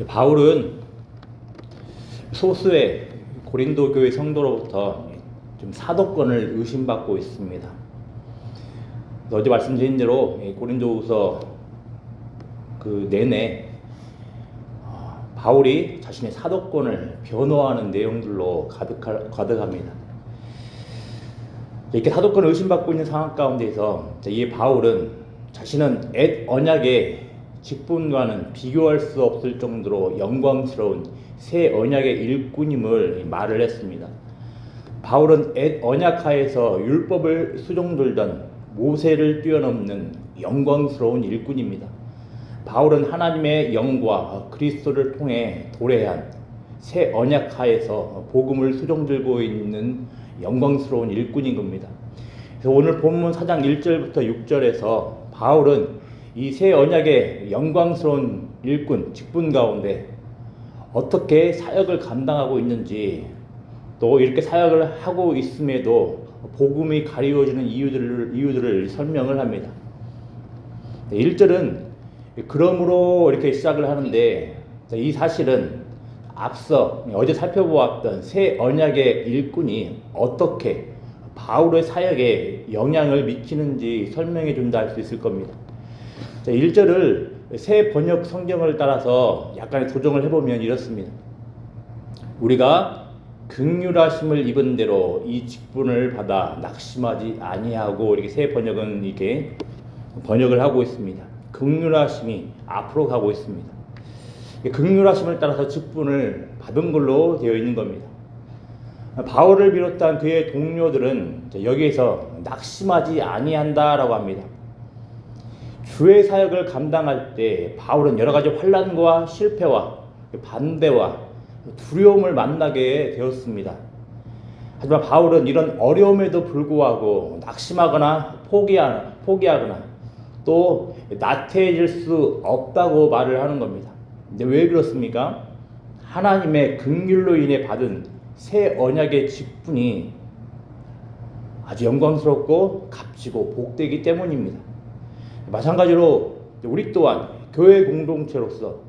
바울은 소수의 고린도 교회 성도로부터 좀 사도권을 의심받고 있습니다. 어제 말씀드린 대로 고린도후서 그 내내 바울이 자신의 사도권을 변호하는 내용들로 가득합니다. 이렇게 사도권을 의심받고 있는 상황 가운데서 이 바울은 자신은 옛 언약의 직분과는 비교할 수 없을 정도로 영광스러운 새 언약의 일꾼임을 말을 했습니다. 바울은 옛 언약하에서 율법을 수종들던 모세를 뛰어넘는 영광스러운 일꾼입니다. 바울은 하나님의 영과 그리스도를 통해 도래한 새 언약하에서 복음을 수종들고 있는 영광스러운 일꾼인 겁니다. 그래서 오늘 본문 4장 1절부터 6절에서 바울은 이 새 언약의 영광스러운 일꾼, 직분 가운데 어떻게 사역을 감당하고 있는지, 또 이렇게 사역을 하고 있음에도 복음이 가리워지는 이유들을 설명을 합니다. 1절은 그러므로 이렇게 시작을 하는데, 이 사실은 앞서 어제 살펴보았던 새 언약의 일꾼이 어떻게 바울의 사역에 영향을 미치는지 설명해 준다 할 수 있을 겁니다. 1절을 새 번역 성경을 따라서 약간의 조정을 해보면 이렇습니다. 우리가 긍휼하심을 입은 대로 이 직분을 받아 낙심하지 아니하고, 이렇게 새 번역은 이렇게 번역을 하고 있습니다. 긍휼하심이 앞으로 가고 있습니다. 긍휼하심을 따라서 직분을 받은 걸로 되어 있는 겁니다. 바울을 비롯한 그의 동료들은 여기에서 낙심하지 아니한다라고 합니다. 주의 사역을 감당할 때 바울은 여러 가지 환난과 실패와 반대와 두려움을 만나게 되었습니다. 하지만 바울은 이런 어려움에도 불구하고 낙심하거나 포기하거나 또 나태해질 수 없다고 말을 하는 겁니다. 근데 왜 그렇습니까? 하나님의 긍휼로 인해 받은 새 언약의 직분이 아주 영광스럽고 값지고 복되기 때문입니다. 마찬가지로 우리 또한 교회 공동체로서,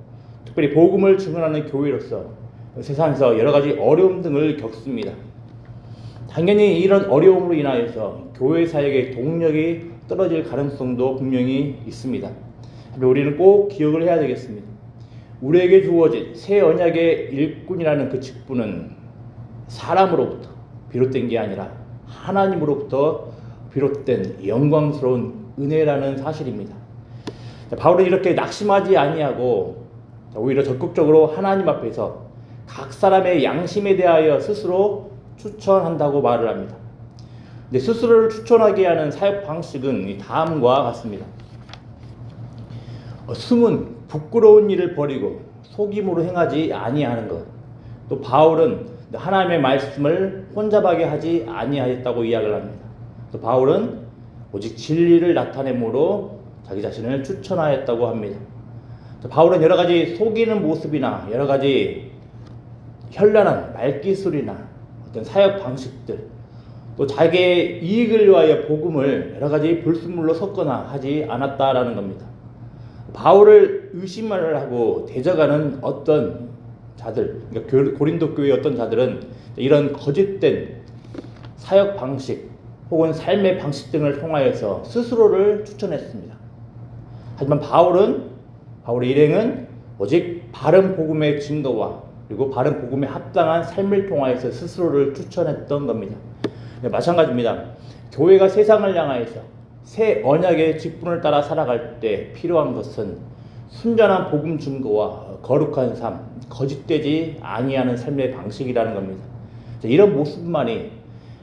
특별히 복음을 증언하는 교회로서 세상에서 여러 가지 어려움 등을 겪습니다. 당연히 이런 어려움으로 인하여서 교회 사역의 동력이 떨어질 가능성도 분명히 있습니다. 우리는 꼭 기억을 해야 되겠습니다. 우리에게 주어진 새 언약의 일꾼이라는 그 직분은 사람으로부터 비롯된 게 아니라 하나님으로부터 비롯된 영광스러운 은혜라는 사실입니다. 바울은 이렇게 낙심하지 아니하고 오히려 적극적으로 하나님 앞에서 각 사람의 양심에 대하여 스스로 추천한다고 말을 합니다. 근데 스스로를 추천하게 하는 사역 방식은 다음과 같습니다. 숨은 부끄러운 일을 버리고 속임으로 행하지 아니하는 것. 또 바울은 하나님의 말씀을 혼잡하게 하지 아니하였다고 이야기를 합니다. 또 바울은 오직 진리를 나타내므로 자기 자신을 추천하였다고 합니다. 바울은 여러 가지 속이는 모습이나 여러 가지 현란한 말기술이나 어떤 사역 방식들, 또 자기의 이익을 위하여 복음을 여러 가지 불순물로 섞거나 하지 않았다라는 겁니다. 바울을 의심을 하고 대적하는 어떤 자들, 그러니까 고린도 교회의 어떤 자들은 이런 거짓된 사역 방식 혹은 삶의 방식 등을 통하여서 스스로를 추천했습니다. 하지만 바울의 일행은 오직 바른 복음의 증거와 그리고 바른 복음에 합당한 삶을 통하여서 스스로를 추천했던 겁니다. 마찬가지입니다. 교회가 세상을 향하여서 새 언약의 직분을 따라 살아갈 때 필요한 것은 순전한 복음 증거와 거룩한 삶, 거짓되지 아니하는 삶의 방식이라는 겁니다. 이런 모습만이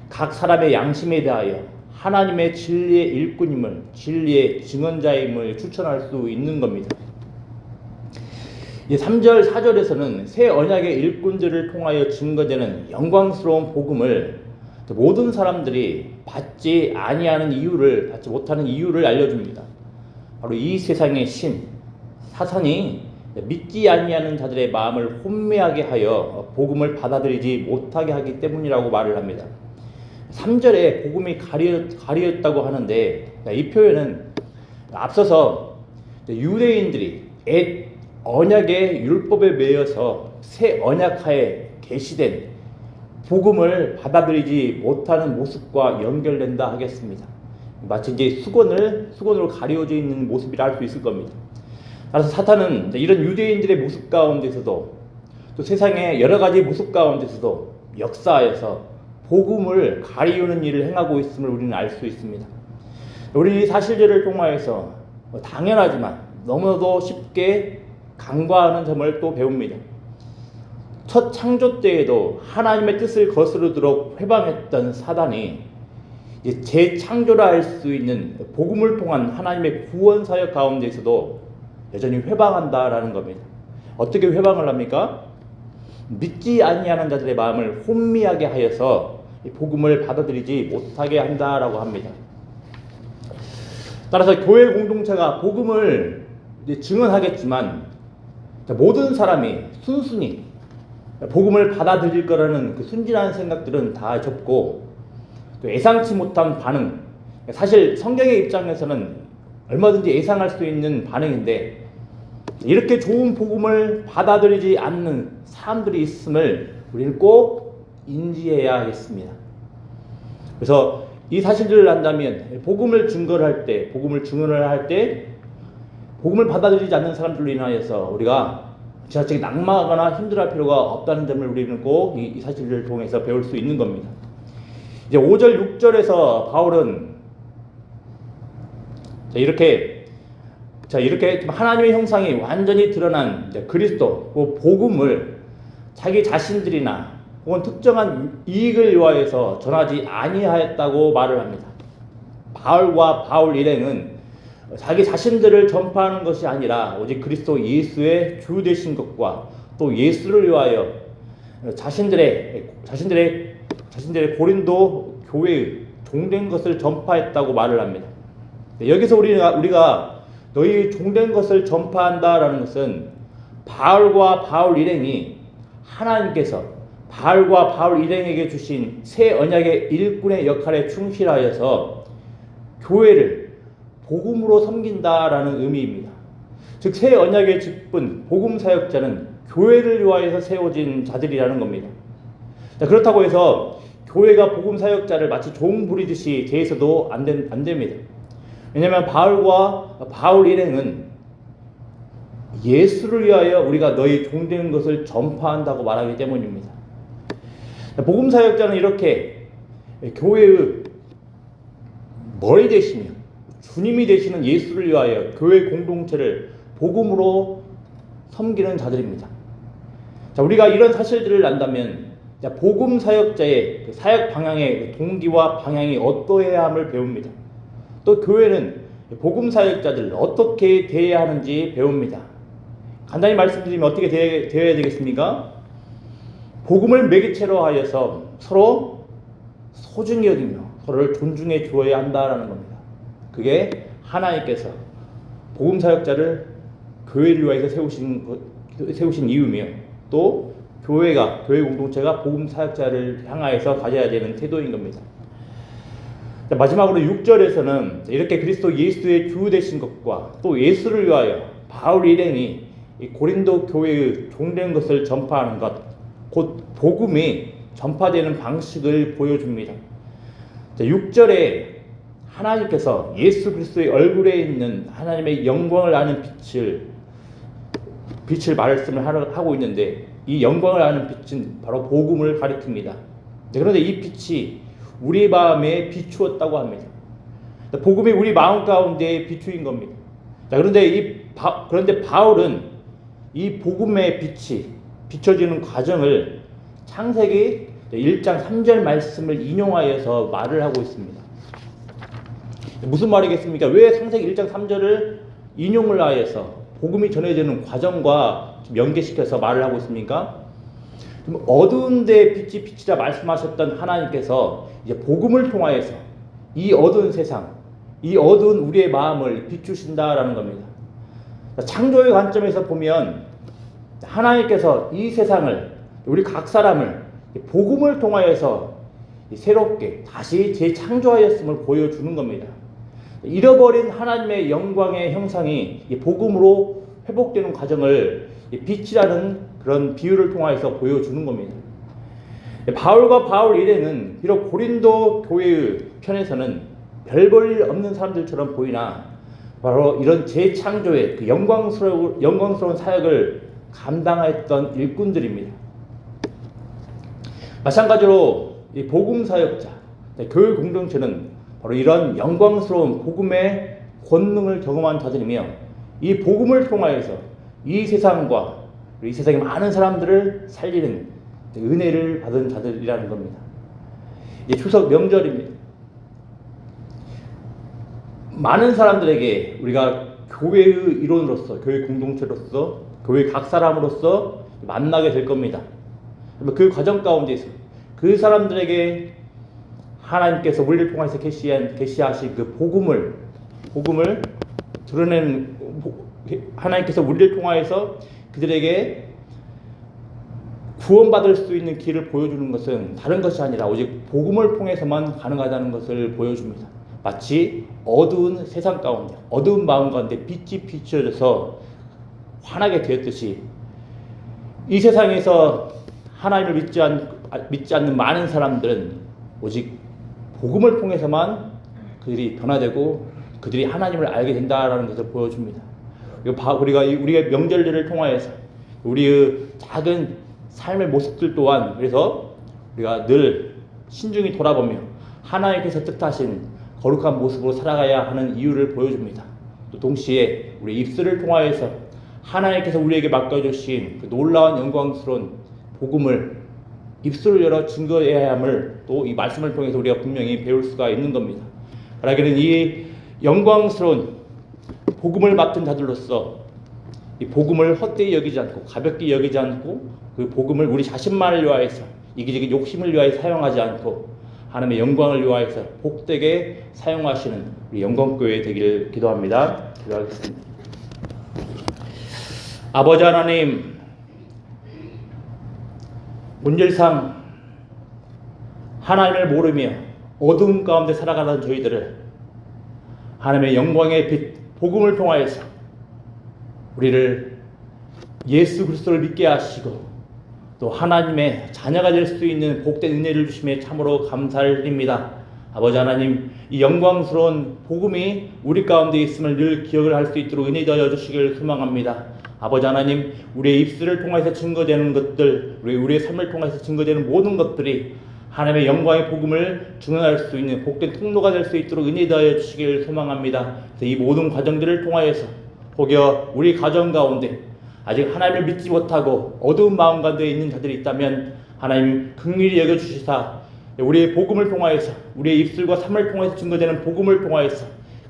각 사람의 양심에 대하여 하나님의 진리의 일꾼임을, 진리의 증언자임을 추천할 수 있는 겁니다. 3절, 4절에서는 새 언약의 일꾼들을 통하여 증거되는 영광스러운 복음을 모든 사람들이 받지 못하는 이유를 알려줍니다. 바로 이 세상의 신, 사탄이 믿지 아니하는 자들의 마음을 혼미하게 하여 복음을 받아들이지 못하게 하기 때문이라고 말을 합니다. 3절에 복음이 가리었다고 하는데, 이 표현은 앞서서 유대인들이 옛 언약의 율법에 매여서 새 언약하에 계시된 복음을 받아들이지 못하는 모습과 연결된다 하겠습니다. 마치 이제 수건으로 가려져 있는 모습이라 할 수 있을 겁니다. 따라서 사탄은 이런 유대인들의 모습 가운데서도 또 세상의 여러 가지 모습 가운데서도 역사하여서 복음을 가리우는 일을 행하고 있음을 우리는 알 수 있습니다. 우리는 이 사실들을 통하여서 당연하지만 너무나도 쉽게 간과하는 점을 또 배웁니다. 첫 창조 때에도 하나님의 뜻을 거스르도록 회방했던 사단이 이제 재창조라 할 수 있는 복음을 통한 하나님의 구원 사역 가운데서도 여전히 회방한다라는 겁니다. 어떻게 회방을 합니까? 믿지 아니하는 자들의 마음을 혼미하게 하여서 복음을 받아들이지 못하게 한다라고 합니다. 따라서 교회 공동체가 복음을 이제 증언하겠지만 모든 사람이 순순히 복음을 받아들일 거라는 그 순진한 생각들은 다 접고 또 예상치 못한 반응, 사실 성경의 입장에서는 얼마든지 예상할 수 있는 반응인데 이렇게 좋은 복음을 받아들이지 않는 사람들이 있음을 우리는 꼭 인지해야 하겠습니다. 그래서 이 사실들을 안다면 복음을 증거를 할 때, 복음을 증언을 할 때 복음을 받아들이지 않는 사람들로 인하여서 우리가 지나치게 낙망하거나 힘들어할 필요가 없다는 점을 우리는 꼭 이 사실을 통해서 배울 수 있는 겁니다. 이제 5절, 6절에서 바울은 이렇게 하나님의 형상이 완전히 드러난 그리스도, 복음을 자기 자신들이나 혹은 특정한 이익을 위하여서 전하지 아니하였다고 말을 합니다. 바울과 바울 일행은 자기 자신들을 전파하는 것이 아니라 오직 그리스도 예수의 주 되신 것과 또 예수를 위하여 자신들의 고린도 교회의 종된 것을 전파했다고 말을 합니다. 여기서 우리가 너희 종된 것을 전파한다라는 것은 바울과 바울 일행이 하나님께서 바울과 바울 일행에게 주신 새 언약의 일꾼의 역할에 충실하여서 교회를 복음으로 섬긴다라는 의미입니다. 즉 새 언약의 직분 복음 사역자는 교회를 위하여서 세워진 자들이라는 겁니다. 자, 그렇다고 해서 교회가 복음 사역자를 마치 종 부리듯이 대해서도 안 됩니다. 왜냐하면 바울과 바울 일행은 예수를 위하여 우리가 너희 종된 것을 전파한다고 말하기 때문입니다. 복음 사역자는 이렇게 교회의 머리 되시며 주님이 되시는 예수를 위하여 교회 공동체를 복음으로 섬기는 자들입니다. 자, 우리가 이런 사실들을 안다면 복음 사역자의 사역 방향의 동기와 방향이 어떠해야 함을 배웁니다. 또 교회는 복음 사역자들 어떻게 대해야 하는지 배웁니다. 간단히 말씀드리면 어떻게 대해야 되겠습니까? 복음을 매개체로 하여서 서로 소중히 여기며 서로를 존중해 주어야 한다라는 겁니다. 그게 하나님께서 복음 사역자를 교회를 위해서 세우신 이유며 또 교회 공동체가 복음 사역자를 향하여서 가져야 되는 태도인 겁니다. 마지막으로 6절에서는 이렇게 그리스도 예수의 주 되신 것과 또 예수를 위하여 바울 일행이 고린도 교회의 종된 것을 전파하는 것, 곧 복음이 전파되는 방식을 보여줍니다. 6절에 하나님께서 예수 그리스도의 얼굴에 있는 하나님의 영광을 아는 빛을 말씀을 하고 있는데 이 영광을 아는 빛은 바로 복음을 가리킵니다. 그런데 이 빛이 우리 마음에 비추었다고 합니다. 복음이 우리 마음 가운데 비추인 겁니다. 그런데 바울은 이 복음의 빛이 비춰지는 과정을 창세기 1장 3절 말씀을 인용하여서 말을 하고 있습니다. 무슨 말이겠습니까? 왜 창세기 1장 3절을 인용을 하여서 복음이 전해지는 과정과 연계시켜서 말을 하고 있습니까? 어두운 데 빛이 비치라 말씀하셨던 하나님께서 이제 복음을 통하여서 이 어두운 세상, 이 어두운 우리의 마음을 비추신다라는 겁니다. 창조의 관점에서 보면 하나님께서 이 세상을, 우리 각 사람을 복음을 통하여서 새롭게 다시 재창조하였음을 보여주는 겁니다. 잃어버린 하나님의 영광의 형상이 복음으로 회복되는 과정을 이 빛이라는 그런 비유를 통해서 보여주는 겁니다. 바울과 바울 일행은 비록 고린도 교회의 편에서는 별 볼 일 없는 사람들처럼 보이나 바로 이런 재창조의 그 영광스러운 사역을 감당했던 일꾼들입니다. 마찬가지로 이 복음 사역자, 교회 공동체는 바로 이런 영광스러운 복음의 권능을 경험한 자들이며 이 복음을 통하여서 이 세상과 이 세상의 많은 사람들을 살리는 은혜를 받은 자들이라는 겁니다. 이제 추석 명절입니다. 많은 사람들에게 우리가 교회의 일원으로서, 교회 공동체로서, 교회 각 사람으로서 만나게 될 겁니다. 그 과정 가운데서 그 사람들에게 하나님께서 우리를 통해서 계시하신 그 복음을 드러내는, 하나님께서 우리를 통하여서 그들에게 구원받을 수 있는 길을 보여주는 것은 다른 것이 아니라 오직 복음을 통해서만 가능하다는 것을 보여줍니다. 마치 어두운 세상 가운데, 어두운 마음 가운데 빛이 비춰져서 환하게 되었듯이 이 세상에서 하나님을 믿지 않는 많은 사람들은 오직 복음을 통해서만 그들이 변화되고 그들이 하나님을 알게 된다라는 것을 보여줍니다. 우리가 명절들을 통하여서 우리의 작은 삶의 모습들 또한, 그래서 우리가 늘 신중히 돌아보며 하나님께서 뜻하신 거룩한 모습으로 살아가야 하는 이유를 보여줍니다. 또 동시에 우리 입술을 통하여서 하나님께서 우리에게 맡겨주신 그 놀라운 영광스러운 복음을 입술을 열어 증거해야 함을 또 이 말씀을 통해서 우리가 분명히 배울 수가 있는 겁니다. 그러기는 이 영광스러운 복음을 맡은 자들로서 이 복음을 헛되이 여기지 않고 가볍게 여기지 않고 그 복음을 우리 자신만을 위하여서 이기적인 욕심을 위하여 사용하지 않고 하나님의 영광을 위하여서 복되게 사용하시는 우리 영광교회 되기를 기도합니다. 기도하겠습니다. 아버지 하나님, 문질상 하나님을 모르며 어두움 가운데 살아가는 저희들을 하나님의 영광의 빛 복음을 통하여서 우리를 예수 그리스도를 믿게 하시고 또 하나님의 자녀가 될 수 있는 복된 은혜를 주심에 참으로 감사를 드립니다. 아버지 하나님, 이 영광스러운 복음이 우리 가운데 있음을 늘 기억을 할 수 있도록 은혜 더하여 주시길 소망합니다. 아버지 하나님, 우리의 입술을 통해서 증거되는 것들, 우리의 삶을 통해서 증거되는 모든 것들이 하나님의 영광의 복음을 증언할 수 있는 복된 통로가 될 수 있도록 은혜 더하여 주시길 소망합니다. 이 모든 과정들을 통하여서 혹여 우리 가정 가운데 아직 하나님을 믿지 못하고 어두운 마음 가운데 있는 자들이 있다면 하나님 긍휼히 여겨주시사 우리의 복음을 통하여서 우리의 입술과 삶을 통해서 증거되는 복음을 통하여서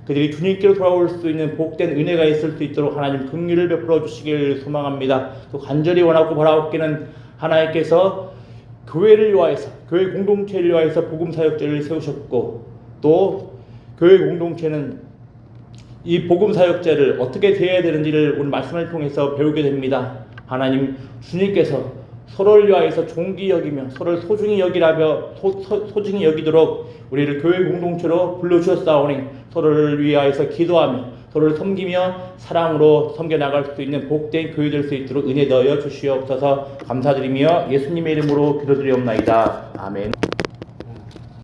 그들이 주님께로 돌아올 수 있는 복된 은혜가 있을 수 있도록 하나님 긍휼을 베풀어 주시길 소망합니다. 또 간절히 원하고 바라옵기는 하나님께서 교회를 위하여서, 교회 공동체를 위하여서 복음 사역자를 세우셨고 또 교회 공동체는 이 복음 사역자를 어떻게 대해야 되는지를 오늘 말씀을 통해서 배우게 됩니다. 하나님, 주님께서 서로를 위하여서 존귀 여기며 서로를 소중히 소중히 여기도록 우리를 교회 공동체로 불러주셨사오니 서로를 위하여서 기도하며 서로를 섬기며 사랑으로 섬겨 나갈 수 있는 복된 교회 될 수 있도록 은혜 더하여 주시옵소서. 감사드리며 예수님의 이름으로 기도드리옵나이다. 아멘.